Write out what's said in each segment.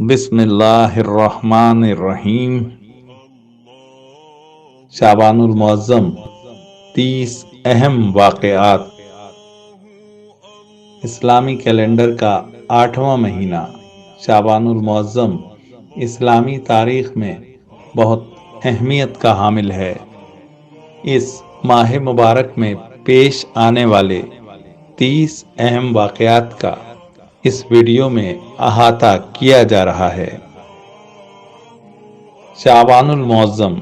بسم اللہ الرحمن الرحیم۔ شعبان المعظم 30 اہم واقعات۔ اسلامی کیلنڈر کا 8واں مہینہ شعبان المعظم اسلامی تاریخ میں بہت اہمیت کا حامل ہے۔ اس ماہ مبارک میں پیش آنے والے 30 اہم واقعات کا اس ویڈیو میں احاطہ کیا جا رہا ہے۔ شعبان المعظم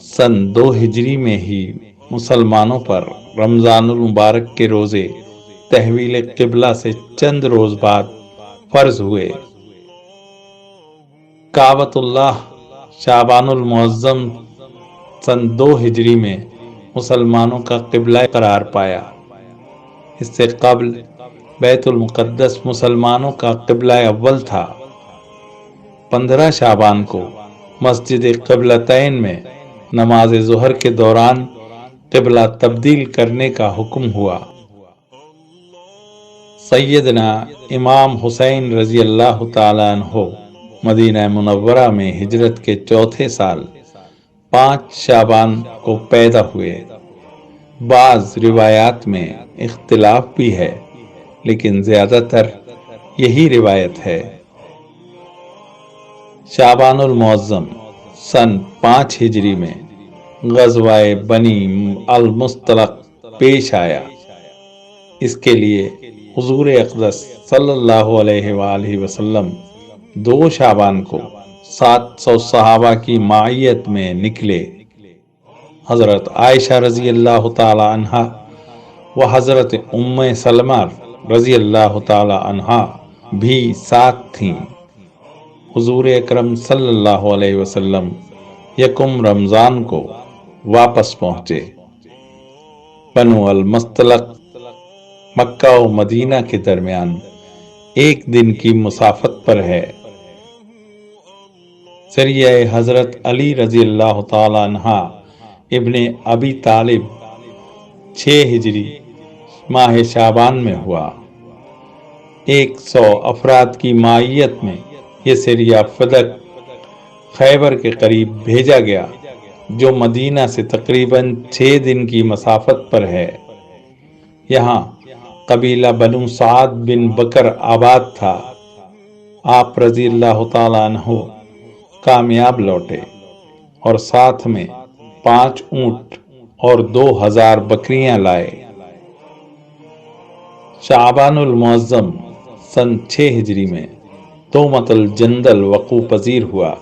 سن 2 ہجری میں ہی مسلمانوں پر رمضان المبارک کے روزے تحویل قبلہ سے چند روز بعد فرض ہوئے۔ کعبۃ اللہ شعبان المعظم سن 2 ہجری میں مسلمانوں کا قبلہ قرار پایا۔ اس سے قبل بیت المقدس مسلمانوں کا قبلہ اول تھا۔ 15 شعبان کو مسجد قبلتین میں نماز ظہر کے دوران قبلہ تبدیل کرنے کا حکم ہوا۔ سیدنا امام حسین رضی اللہ تعالیٰ عنہ مدینہ منورہ میں ہجرت کے چوتھے سال 5 شعبان کو پیدا ہوئے۔ بعض روایات میں اختلاف بھی ہے، لیکن زیادہ تر یہی روایت ہے۔ شعبان المعظم سن 5 ہجری میں غزوہ بنی المصطلق پیش آیا۔ اس کے لیے حضور اقدس صلی اللہ علیہ وآلہ وسلم 2 شعبان کو 700 صحابہ کی معیت میں نکلے۔ حضرت عائشہ رضی اللہ تعالی عنہا و حضرت ام سلمہ رضی اللہ تعالی عنہا بھی ساتھ تھیں۔ حضور اکرم صلی اللہ علیہ وسلم یکم رمضان کو واپس پہنچے۔ بنو المصطلق مکہ و مدینہ کے درمیان 1 دن کی مسافت پر ہے۔ سریہ حضرت علی رضی اللہ تعالی عنہ ابن ابی طالب 6 ہجری ماہ شعبان میں ہوا۔ 100 افراد کی معیت میں یہ سریہ فدق خیبر کے قریب بھیجا گیا، جو مدینہ سے تقریباً 6 دن کی مسافت پر ہے۔ یہاں قبیلہ بنو سعد بن بکر آباد تھا۔ آپ رضی اللہ تعالیٰ عنہ کامیاب لوٹے اور ساتھ میں 5 اونٹ اور 2000 بکریاں لائے۔ شعبان المعظم سن 6 ہجری میں تومت الجندل وقوع پذیر ہوا۔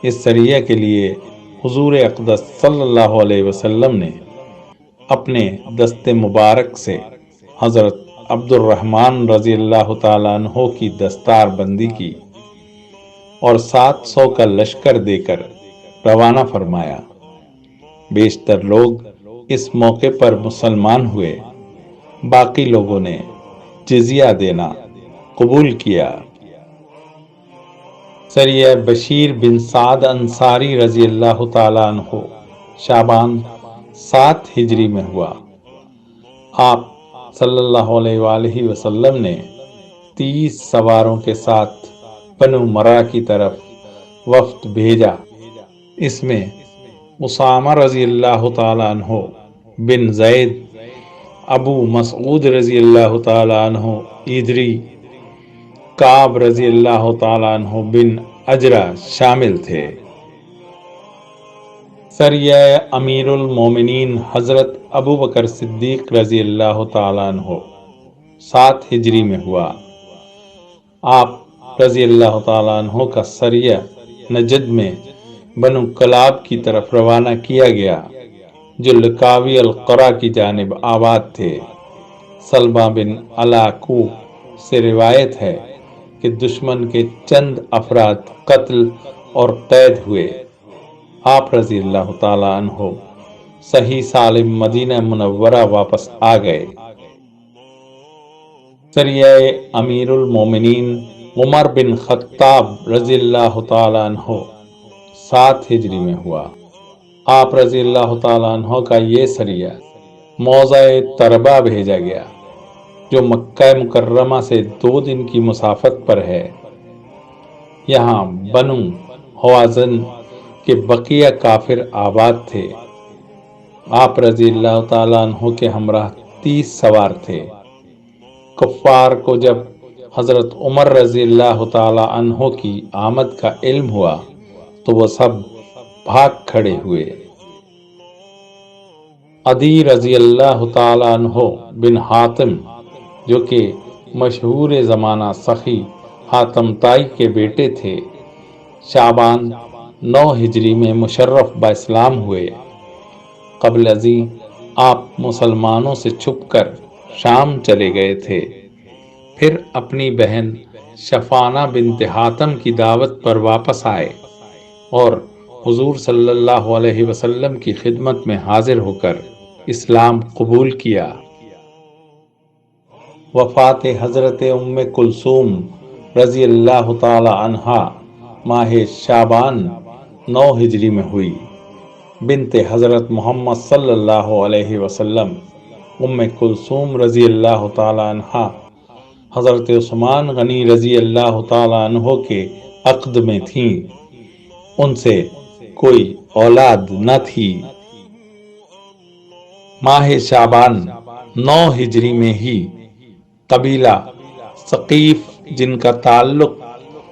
اس سریہ کے لیے حضور اقدس صلی اللہ علیہ وسلم نے اپنے دست مبارک سے حضرت عبد الرحمن رضی اللہ تعالیٰ عنہ کی دستار بندی کی اور 700 کا لشکر دے کر روانہ فرمایا۔ بیشتر لوگ اس موقع پر مسلمان ہوئے، باقی لوگوں نے جزیہ دینا قبول کیا۔ سریہ بشیر بن سعد انصاری رضی اللہ تعالیٰ عنہ شعبان 7 ہجری میں ہوا۔ آپ صلی اللہ علیہ وآلہ وسلم نے 30 سواروں کے ساتھ بنو مرہ کی طرف وفد بھیجا۔ اس میں اسامہ رضی اللہ تعالیٰ عنہ بن زید، ابو مسعود رضی اللہ تعالیٰ عنہ ایدری، کعب رضی اللہ تعالیٰ عنہ بن اجرہ شامل تھے۔ سریہ امیر المومنین حضرت ابو بکر صدیق رضی اللہ تعالیٰ عنہ 7 ہجری میں ہوا۔ آپ رضی اللہ تعالیٰ عنہ کا سریہ نجد میں بنو کلاب کی طرف روانہ کیا گیا، جو لکاوی القرہ کی جانب آباد تھے۔ سلمہ بن علاقو سے روایت ہے کہ دشمن کے چند افراد قتل اور قید ہوئے۔ آپ رضی اللہ تعالیٰ عنہ صحیح سالم مدینہ منورہ واپس آ گئے۔ سریہ امیر المومنین عمر بن خطاب رضی اللہ تعالیٰ عنہ 7 ہجری میں ہوا۔ آپ رضی اللہ تعالیٰ عنہ کا یہ سریہ موضع تربہ بھیجا گیا، جو مکہ مکرمہ سے 2 دن کی مسافت پر ہے۔ یہاں بنو حوازن کے بقیہ کافر آباد تھے۔ آپ رضی اللہ تعالیٰ عنہ کے ہمراہ 30 سوار تھے۔ کفار کو جب حضرت عمر رضی اللہ تعالیٰ عنہ کی آمد کا علم ہوا تو وہ سب بھاگ کھڑے ہوئے۔ عدی رضی اللہ تعالیٰ عنہ بن حاتم، جو کہ مشہور زمانہ سخی حاتم طائی کے بیٹے تھے، شعبان 9 ہجری میں مشرف باسلام ہوئے۔ قبل ازیں آپ مسلمانوں سے چھپ کر شام چلے گئے تھے، پھر اپنی بہن شفانہ بنت حاتم کی دعوت پر واپس آئے اور حضور صلی اللہ علیہ وسلم کی خدمت میں حاضر ہو کر اسلام قبول کیا۔ وفات حضرت ام کلثوم رضی اللہ تعالی عنہا ماہ شعبان 9 ہجری میں ہوئی۔ بنت حضرت محمد صلی اللہ علیہ وسلم ام کلثوم رضی اللہ تعالی عنہا حضرت عثمان غنی رضی اللہ تعالی عنہ کے عقد میں تھیں۔ ان سے کوئی اولاد نہ تھی۔ ماہ شعبان 9 ہجری میں ہی قبیلہ ثقیف، جن کا تعلق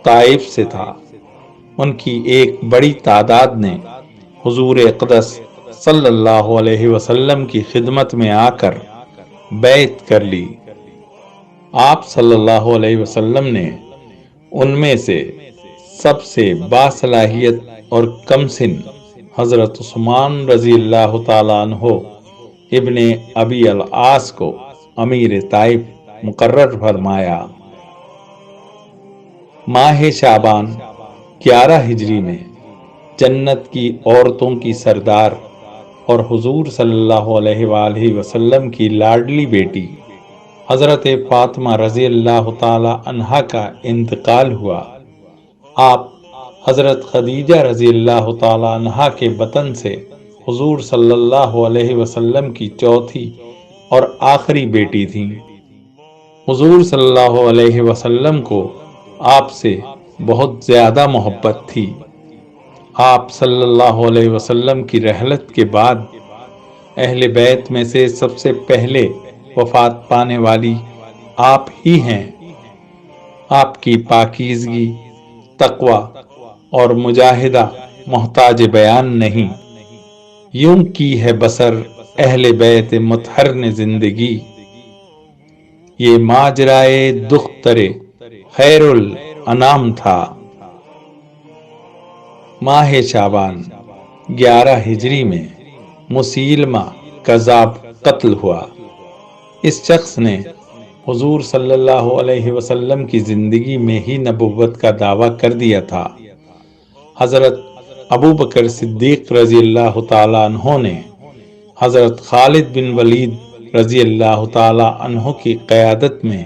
طائف سے تھا، ان کی ایک بڑی تعداد نے حضور اقدس صلی اللہ علیہ وسلم کی خدمت میں آ کر بیعت کر لی۔ آپ صلی اللہ علیہ وسلم نے ان میں سے سب سے باصلاحیت اور کم سن حضرت عثمان رضی اللہ تعالیٰ عنہ ابن ابی العاص کو امیر طائف مقرر فرمایا۔ ماہ شعبان 11 ہجری میں جنت کی عورتوں کی سردار اور حضور صلی اللہ علیہ وآلہ وسلم کی لاڈلی بیٹی حضرت فاطمہ رضی اللہ تعالی عنہا کا انتقال ہوا۔ آپ حضرت خدیجہ رضی اللہ تعالی عنہا کے بطن سے حضور صلی اللہ علیہ وسلم کی چوتھی اور آخری بیٹی تھیں۔ حضور صلی اللہ علیہ وسلم کو آپ سے بہت زیادہ محبت تھی۔ آپ صلی اللہ علیہ وسلم کی رحلت کے بعد اہل بیت میں سے سب سے پہلے وفات پانے والی آپ ہی ہیں۔ آپ کی پاکیزگی، تقوی اور مجاہدہ محتاج بیان نہیں۔ یوں کی ہے بسر اہل بیت مطہر نے زندگی، یہ ماجرائے دختر خیر الانام تھا۔ ماہ شعبان 11 ہجری میں مسیلمہ کذاب قتل ہوا۔ اس شخص نے حضور صلی اللہ علیہ وسلم کی زندگی میں ہی نبوت کا دعویٰ کر دیا تھا۔ حضرت ابو بکر صدیق رضی اللہ تعالی عنہ نے حضرت خالد بن ولید رضی اللہ تعالی عنہ کی قیادت میں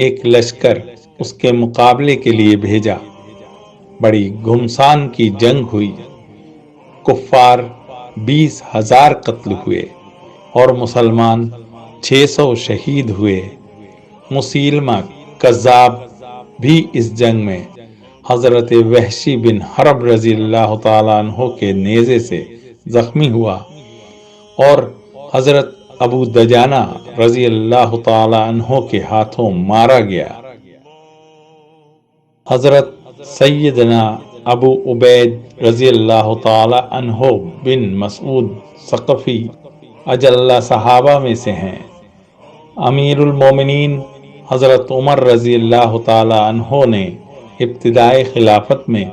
ایک لشکر اس کے مقابلے کے لیے بھیجا۔ بڑی گھمسان کی جنگ ہوئی۔ کفار 20,000 قتل ہوئے اور مسلمان 600 شہید ہوئے۔ مسیلمہ کذاب بھی اس جنگ میں حضرت وحشی بن حرب رضی اللہ تعالیٰ عنہ کے نیزے سے زخمی ہوا اور حضرت ابو دجانہ رضی اللہ تعالیٰ عنہ کے ہاتھوں مارا گیا۔ حضرت سیدنا ابو عبید رضی اللہ تعالی عنہ بن مسعود ثقفی اجلّہ صحابہ میں سے ہیں۔ امیر المومنین حضرت عمر رضی اللہ تعالی عنہ نے ابتدائے خلافت میں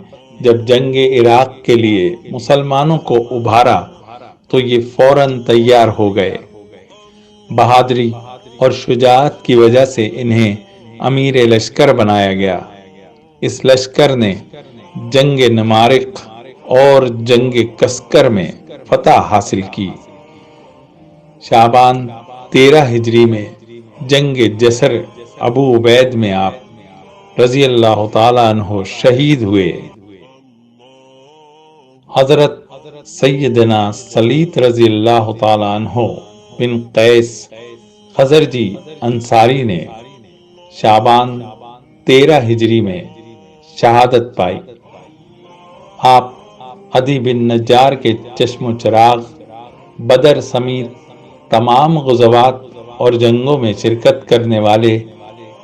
جب جنگ عراق کے لیے مسلمانوں کو ابھارا تو یہ فوراً تیار ہو گئے۔ بہادری اور شجاعت کی وجہ سے انہیں امیر لشکر بنایا گیا۔ اس لشکر نے جنگ نمارق اور جنگ کسکر میں فتح حاصل کی۔ شعبان 13 ہجری میں جنگ جسر ابو عبید میں آپ رضی اللہ تعالی عنہ شہید ہوئے۔ حضرت سیدنا سلیط رضی اللہ تعالی عنہ بن قیس خزرجی انصاری نے شعبان 13 ہجری میں شہادت پائی۔ آپ عدی بن نجار کے چشم و چراغ، بدر سمیت تمام غزوات اور جنگوں میں شرکت کرنے والے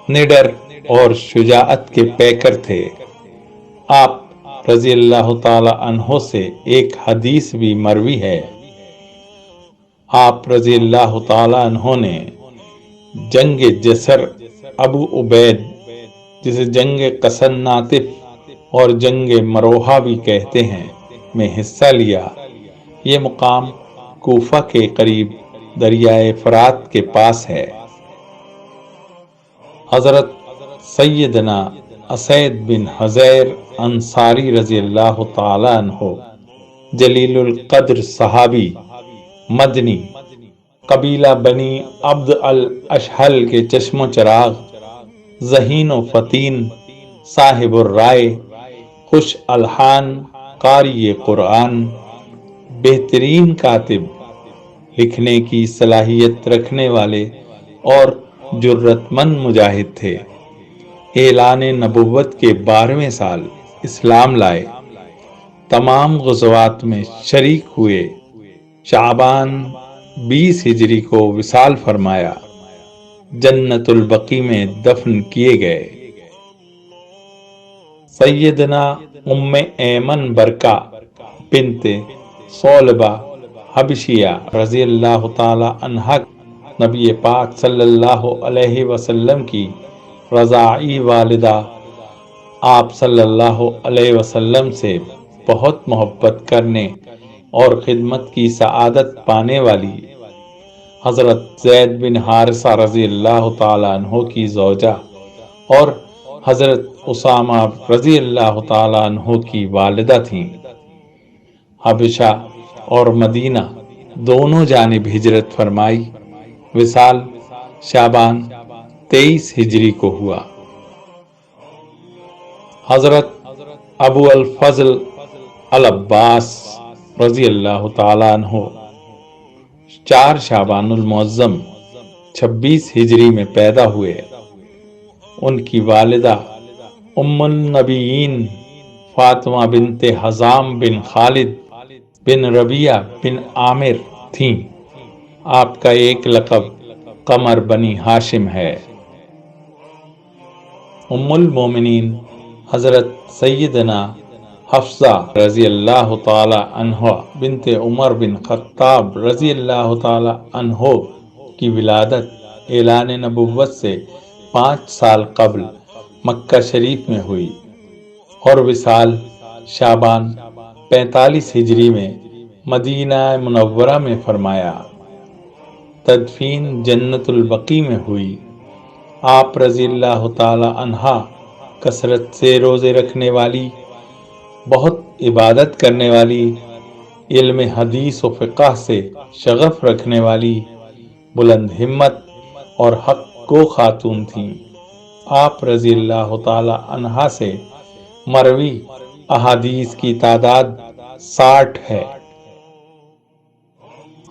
نڈر اور شجاعت کے پیکر تھے۔ آپ رضی اللہ تعالی عنہ سے ایک حدیث بھی مروی ہے، آپ رضی اللہ تعالی عنہ نے جنگ جسر ابو عبید، جسے جنگ قسن ناطف اور جنگ مروحہ بھی کہتے ہیں، میں حصہ لیا۔ یہ مقام کوفہ کے قریب دریائے فرات کے پاس ہے۔ حضرت سیدنا اسید بن حضیر انصاری رضی اللہ تعالی عنہ، جلیل القدر صحابی، مدنی، قبیلہ بنی عبد الاشہل کے چشم و چراغ، ذہین و فطین، صاحب الرائے، خوش الحان، قاری قرآن، بہترین کاتب، لکھنے کی صلاحیت رکھنے والے اور جرت مند مجاہد تھے۔ اعلان نبوت کے 12ویں سال اسلام لائے، تمام غزوات میں شریک ہوئے۔ شعبان 20 ہجری کو وصال فرمایا، جنت البقیع میں دفن کیے گئے۔ سیدنا ام ایمن برکہ بنت صولبہ حبشیہ رضی اللہ تعالی عنہا، نبی پاک صلی اللہ علیہ وسلم کی رضاعی والدہ، آپ صلی اللہ علیہ وسلم سے بہت محبت کرنے اور خدمت کی سعادت پانے والی حضرت زید بن حارثہ رضی اللہ تعالی عنہ کی زوجہ اور حضرت اسامہ رضی اللہ تعالی عنہ کی والدہ تھیں۔ حبشہ اور مدینہ دونوں جانب ہجرت فرمائی۔ وصال شعبان 23 ہجری کو ہوا۔ حضرت ابو الفضل العباس رضی اللہ تعالی عنہ 4 شعبان المعظم 26 ہجری میں پیدا ہوئے۔ ان کی والدہ ام النبیین فاطمہ بنت حزام بن خالد بن ربیعہ بن عامر تھیں۔ آپ کا ایک لقب قمر بنی ہاشم ہے۔ ام المومنین حضرت سیدنا حفصہ رضی اللہ تعالی عنہ بنت عمر بن خطاب رضی اللہ تعالی عنہ کی ولادت اعلان نبوت سے 5 سال قبل مکہ شریف میں ہوئی اور وصال شعبان 45 ہجری میں مدینہ منورہ میں فرمایا۔ تدفین جنت البقیع میں ہوئی۔ آپ رضی اللہ تعالی عنہا کثرت سے روزے رکھنے والی، بہت عبادت کرنے والی، علم حدیث و فقہ سے شغف رکھنے والی، بلند ہمت اور حق کو خاتون تھیں۔ آپ رضی اللہ تعالی عنہا سے مروی احادیث کی تعداد 60 ہے۔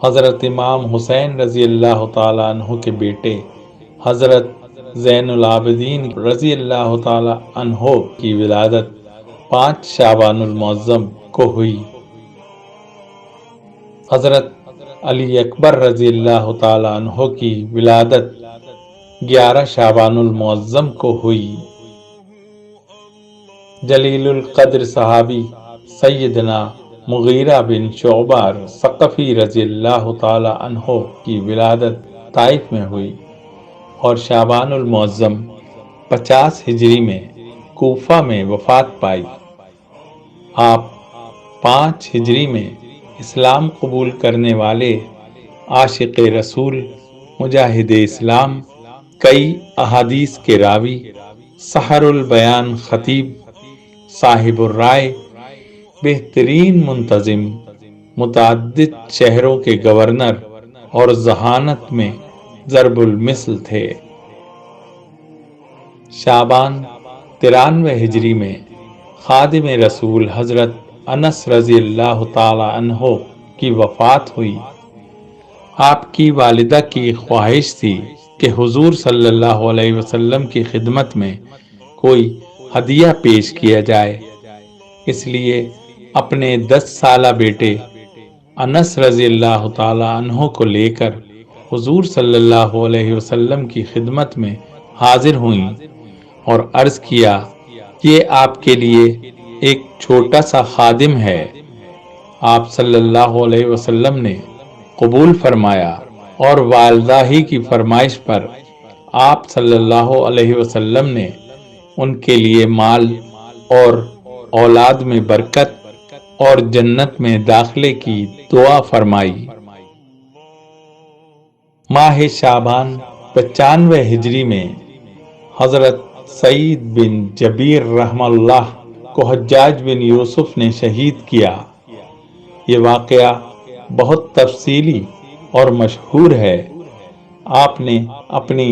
حضرت امام حسین رضی اللہ تعالی عنہ کے بیٹے حضرت زین العابدین رضی اللہ تعالی عنہ کی ولادت 5 شعبان المعظم کو ہوئی۔ حضرت علی اکبر رضی اللہ تعالی عنہ کی ولادت 11 شعبان المعظم کو ہوئی۔ جلیل القدر صحابی سیدنا مغیرہ بن شعبہ ثقفی رضی اللہ تعالی عنہ کی ولادت طائف میں ہوئی اور شعبان المعظم 50 ہجری میں کوفہ میں وفات پائی۔ آپ 5 ہجری میں اسلام قبول کرنے والے عاشق رسول، مجاہد اسلام، کئی احادیث کے راوی، سحر البیان خطیب، صاحب الرائے، بہترین منتظم، متعدد شہروں کے گورنر اور ذہانت میں ضرب المثل تھے۔ شعبان 93 ہجری میں خادم رسول حضرت انس رضی اللہ تعالی عنہ کی وفات ہوئی۔ آپ کی والدہ کی خواہش تھی کہ حضور صلی اللہ علیہ وسلم کی خدمت میں کوئی ہدیہ پیش کیا جائے۔ اس لیے اپنے 10 سالہ بیٹے انس رضی اللہ تعالی عنہ کو لے کر حضور صلی اللہ علیہ وسلم کی خدمت میں حاضر ہوئیں اور عرض کیا، یہ آپ کے لیے ایک چھوٹا سا خادم ہے۔ آپ صلی اللہ علیہ وسلم نے قبول فرمایا اور والدہ ہی کی فرمائش پر آپ صلی اللہ علیہ وسلم نے ان کے لیے مال اور اولاد میں برکت اور جنت میں داخلے کی دعا فرمائی۔ ماہ شعبان 95 ہجری میں حضرت سعید بن جبیر رحمہ اللہ کو حجاج بن یوسف نے شہید کیا۔ یہ واقعہ بہت تفصیلی اور مشہور ہے۔ آپ نے اپنی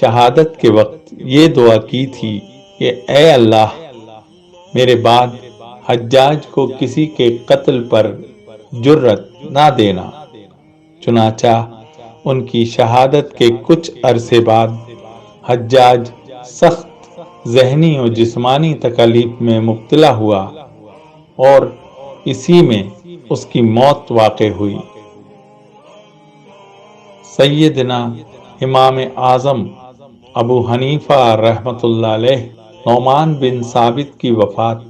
شہادت کے وقت یہ دعا کی تھی کہ اے اللہ، میرے بعد حجاج کو کسی کے قتل پر جرأت نہ دینا۔ چنانچہ ان کی شہادت کے کچھ عرصے بعد حجاج سخت ذہنی و جسمانی تکالیف میں مبتلا ہوا اور اسی میں اس کی موت واقع ہوئی۔ سیدنا امام اعظم ابو حنیفہ رحمۃ اللہ علیہ نعمان بن ثابت کی وفات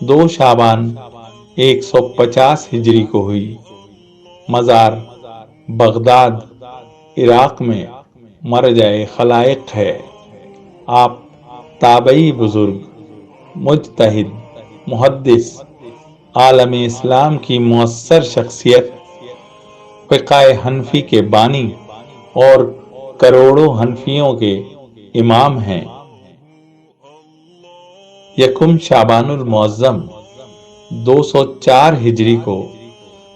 2 شعبان 150 ہجری کو ہوئی۔ مزار بغداد عراق میں مرجع خلائق ہے۔ آپ تابعی بزرگ، مجتہد، محدث، عالم اسلام کی مؤثر شخصیت، فقہ حنفی کے بانی اور کروڑوں حنفیوں کے امام ہیں۔ یکم شعبان المعظم 204 ہجری کو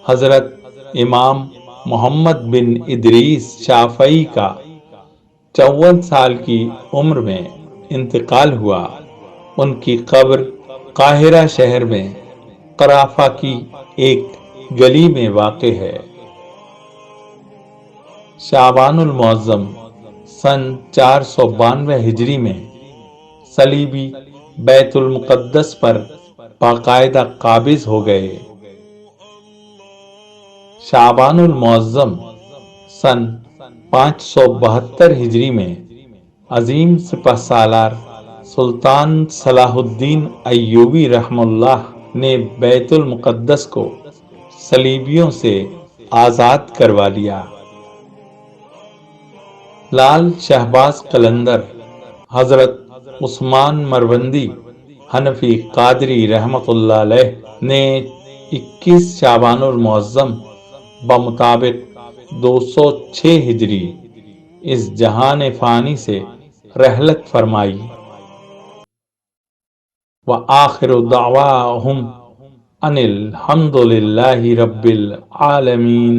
حضرت امام محمد بن ادریس شافعی کا 54 سال کی عمر میں انتقال ہوا۔ ان کی قبر قاہرہ شہر میں قرافہ کی ایک گلی میں واقع ہے۔ شعبان المعظم سن 492 ہجری میں صلیبی بیت المقدس پر باقاعدہ قابض ہو گئے۔ شعبان المعظم سن 572 ہجری میں عظیم سپہ سالار سلطان صلاح الدین ایوبی رحمہ اللہ نے بیت المقدس کو صلیبیوں سے آزاد کروا لیا۔ لال شہباز قلندر حضرت عثمان مروندی حنفی قادری رحمۃ اللہ علیہ نے 21 شعبان المعظم بمطابق 206 ہجری اس جہان فانی سے رحلت فرمائی۔ وآخر دعواہم ان الحمد للہ رب العالمین۔